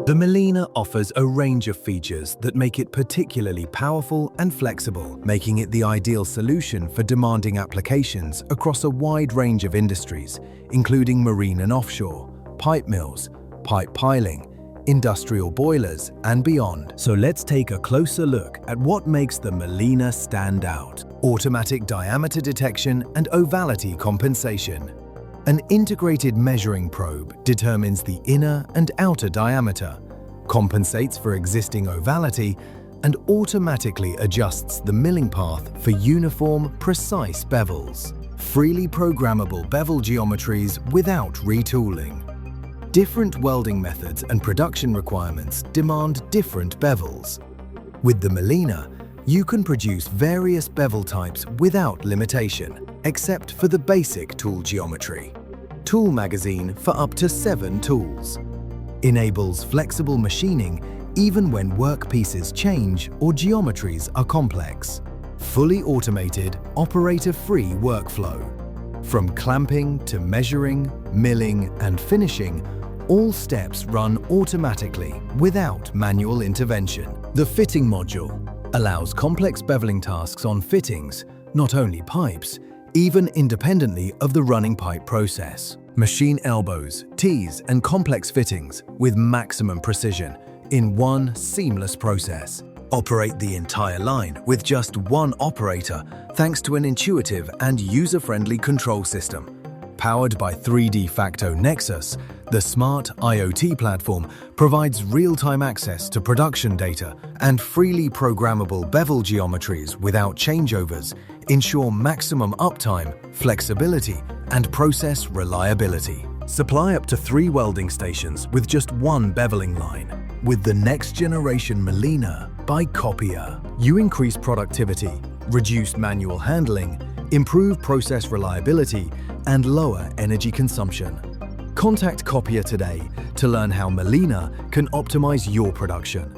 The Millina offers a range of features that make it particularly powerful and flexible, making it the ideal solution for demanding applications across a wide range of industries, including marine and offshore, pipe mills, pipe piling, industrial boilers, and beyond. So let's take a closer look at what makes the Millina stand out. Automatic diameter detection and ovality compensation. An integrated measuring probe determines the inner and outer diameter, compensates for existing ovality, and automatically adjusts the milling path for uniform, precise bevels. Freely programmable bevel geometries without retooling. Different welding methods and production requirements demand different bevels. With the Millina, you can produce various bevel types without limitation, except for the basic tool geometry. Tool magazine for up to 7 tools. Enables flexible machining even when workpieces change or geometries are complex. Fully automated, operator-free workflow. From clamping to measuring, milling, and finishing, all steps run automatically without manual intervention. The fitting module allows complex beveling tasks on fittings, not only pipes, even independently of the running pipe process. Machine elbows, tees, and complex fittings with maximum precision in one seamless process. Operate the entire line with just one operator thanks to an intuitive and user-friendly control system. Powered by 3D Facto NEXUS, the smart IoT platform provides real-time access to production data, and freely programmable bevel geometries without changeovers ensure maximum uptime, flexibility, and process reliability. Supply up to 3 welding stations with just one beveling line. With the next-generation Millina by Copier, you increase productivity, reduce manual handling, improve process reliability, and lower energy consumption. Contact Copier today to learn how Millina can optimize your production.